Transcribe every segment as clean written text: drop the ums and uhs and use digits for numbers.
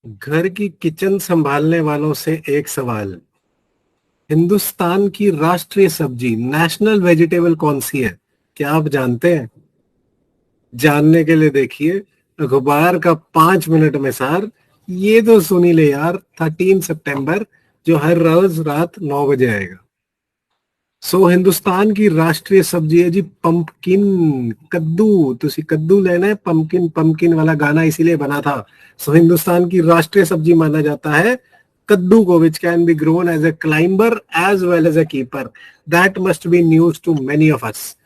घर की किचन संभालने वालों से एक सवाल। हिंदुस्तान की राष्ट्रीय सब्जी नेशनल वेजिटेबल कौन सी है? क्या आप जानते हैं? जानने के लिए देखिए अखबार का 5 मिनट में सार। ये तो सुनी ले यार, 13 सितंबर, जो हर रोज रात 9 बजे आएगा। हिंदुस्तान की राष्ट्रीय सब्जी है जी पंपकिन, कद्दू। तुसी कद्दू लेना है, पंपकिन पंपकिन वाला गाना इसीलिए बना था। हिंदुस्तान की राष्ट्रीय सब्जी माना जाता है कद्दू को, which can be grown as a climber as well as a keeper. That must be news to many of us.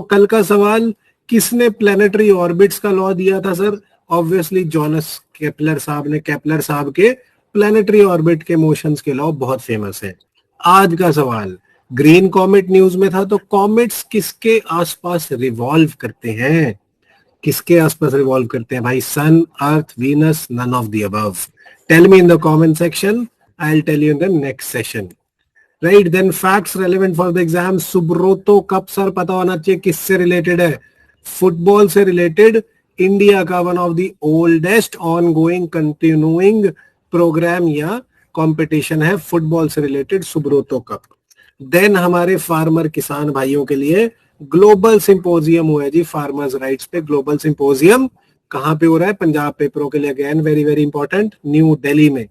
कल का सवाल, किसने प्लेनेटरी ऑर्बिट्स का लॉ दिया था सर? ऑब्वियसली जॉनस केपलर साहब ने। केपलर साहब के प्लेनेटरी ऑर्बिट के मोशंस के लॉ बहुत फेमस है। आज का सवाल, ग्रीन कॉमेट न्यूज में था, तो कॉमेट्स किसके आसपास रिवॉल्व करते हैं? किसके आसपास रिवॉल्व करते हैं भाई? Sun, Earth, Venus, none of the above? Tell me in the comment section, I will tell you in the next session. Right, then facts relevant for the exam. Subroto cup sir पता होना चाहिए किससे related है? Football से related. India का one of the oldest ongoing continuing programme या competition है football से रिलेटेड, सुब्रोतो कप। देन हमारे फार्मर किसान भाइयों के लिए ग्लोबल सिंपोजियम हुआ है जी फार्मर्स राइट्स पे। ग्लोबल सिंपोजियम कहां पे हो रहा है? पंजाब पेपरों के लिए again very very important, new Delhi में।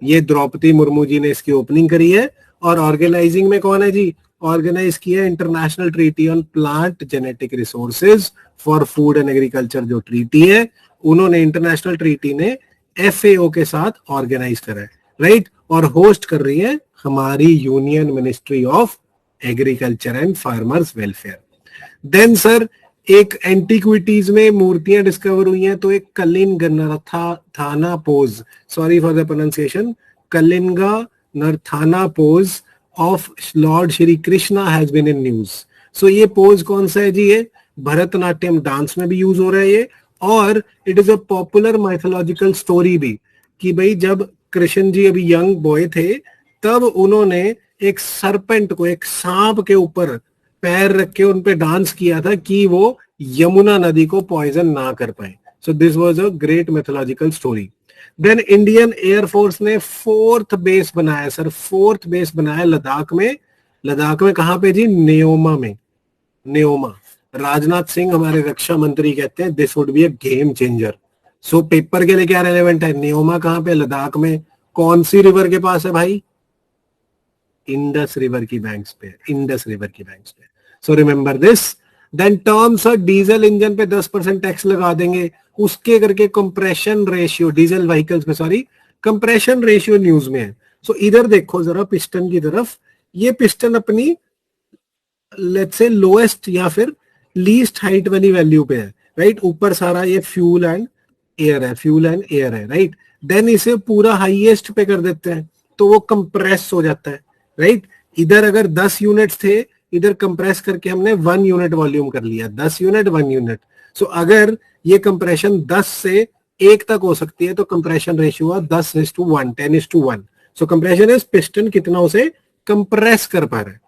ये द्रौपदी मुर्मू जी ने इसकी ओपनिंग करी है। और ऑर्गेनाइजिंग में कौन है जी? ऑर्गेनाइज किया international treaty on plant genetic resources for food and agriculture. जो ट्रीटी है उन्होंने, इंटरनेशनल ट्रीटी ने FAO के साथ ऑर्गेनाइज करा है। राइट, और होस्ट कर रही है हमारी union ministry of agriculture and farmers welfare. Then sir, एक एंटीक्विटीज में मूर्तियां डिस्कवर हुई हैं, तो एक Kalinga Narthana pose, sorry for the pronunciation, Kalinga Narthana pose of Lord Shri Krishna has been in news. ये पोज कौन सा है जी? ये भरतनाट्यम डांस में भी यूज हो रहा है ये, और it is a popular mythological story भी, कि भाई जब कृष्ण जी अभी यंग बॉय थे तब उन्होंने एक सरपेंट को, एक सांप के ऊपर पैर रख के उन पे डांस किया था कि वो यमुना नदी को पॉइजन ना कर पाए। So this was a great mythological story. Then Indian air force ने 4th बेस बनाया सर, 4th बेस बनाया लद्दाख में। लद्दाख में कहां पे जी? न्योमा में। न्योमा। राजनाथ सिंह हमारे रक्षा मंत्री कहते हैं this would be a game changer. Paper के लिए क्या रेलेवेंट है? न्योमा कहां पे? लद्दाख में। कौन सी रिवर के पास है भाई? इंडस रिवर की बैंक्स पे, इंडस रिवर की बैंक्स पे। So remember this. Then terms of diesel engine पे 10% टैक्स लगा देंगे, उसके करके कंप्रेशन रेशियो डीजल व्हीकल्स में, सॉरी, कंप्रेशन रेशियो न्यूज में है। इधर देखो जरा पिस्टन की तरफ। ये पिस्टन अपनी लेट्स से लोएस्ट या फिर लीस्ट हाइट वाली वैल्यू पे है। राइट, ऊपर सारा ये फ्यूल एंड एयर है, फ्यूल एंड एयर है। राइट, देन इसे पूरा हाईएस्ट पे कर देते हैं तो वो कंप्रेस हो जाता है। राइट, इधर अगर 10 यूनिट्स थे, इधर कंप्रेस करके हमने 1 यूनिट वॉल्यूम कर लिया, 10 यूनिट 1 यूनिट। अगर ये कंप्रेशन 10 से 1 तक हो सकती है तो कंप्रेशन रेशियो हुआ 10:1, 10:1। कंप्रेशन इज पिस्टन कितना उसे कंप्रेस कर पा रहा है।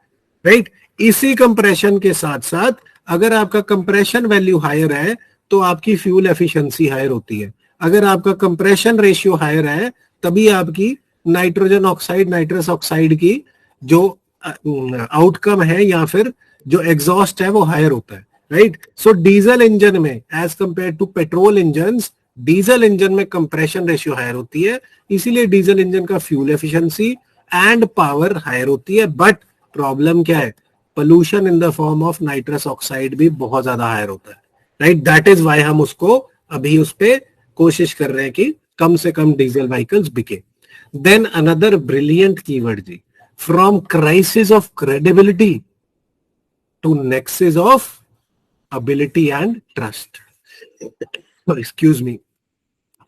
राइट, इसी कंप्रेशन के साथ साथ अगर आपका कंप्रेशन वैल्यू हायर है तो आपकी फ्यूल एफिशिएंसी हायर होती है। अगर आपका कंप्रेशन रेशियो हायर है तभी आपकी नाइट्रोजन ऑक्साइड, नाइट्रस ऑक्साइड की जो आउटकम है या फिर जो एग्जॉस्ट है वो हायर होता है। राइट, डीजल इंजन में as compare to petrol engine, diesel engine में कंप्रेशन रेशियो हायर होती है, इसीलिए डीजल इंजन का fuel efficiency and power higher होती है। बट प्रॉब्लम क्या है? Pollution in the form of nitrous oxide भी बहुत ज्यादा हायर होता है। राइट, दैट इज वाई हम उसको अभी उस पे कोशिश कर रहे हैं कि कम से कम डीजल व्हीकल्स बिके। देन अनदर ब्रिलियंट कीवर्ड जी, from crisis of credibility to nexus of ability and trust. Excuse me.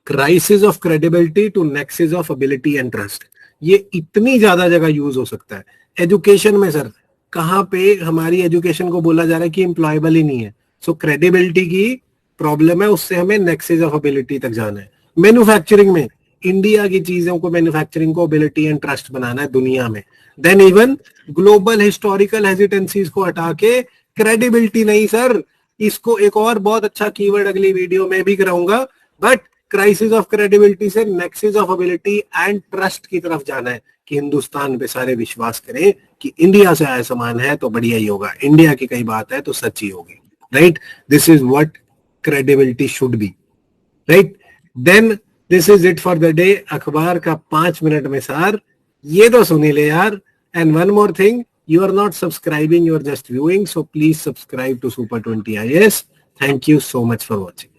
Crisis of credibility to nexus of ability and trust. ये इतनी ज्यादा जगह यूज हो सकता है। एजुकेशन में सर कहां पे हमारी एजुकेशन को बोला जा रहा है कि एम्प्लॉयबल ही नहीं है। क्रेडिबिलिटी की प्रॉब्लम है, उससे हमें नेक्सेस ऑफ एबिलिटी तक जाना है। मैन्युफैक्चरिंग में इंडिया की चीजों को, मैन्युफैक्चरिंग को एबिलिटी एंड ट्रस्ट बनाना है दुनिया में। देन इवन ग्लोबल हिस्टोरिकल हेजिटेंसीज को हटा के क्रेडिबिलिटी नहीं सर, इसको एक और बहुत अच्छा कीवर्ड अगली वीडियो में भी कराऊंगा, बट क्राइसिस ऑफ क्रेडिबिलिटी से Nexis of ability and trust की तरफ जाना है कि हिंदुस्तान पे सारे विश्वास करें कि इंडिया से आया सामान है तो बढ़िया ही होगा, इंडिया की कई बात है तो सच्ची होगी, right? This is what credibility should be, right? Then this is it for the day. अखबार का 5 मिनट में सार ये तो सुनी ले यार। And one more thing, you are not subscribing, you are just viewing, so please subscribe to Super 20 IAS. Thank you so much for watching.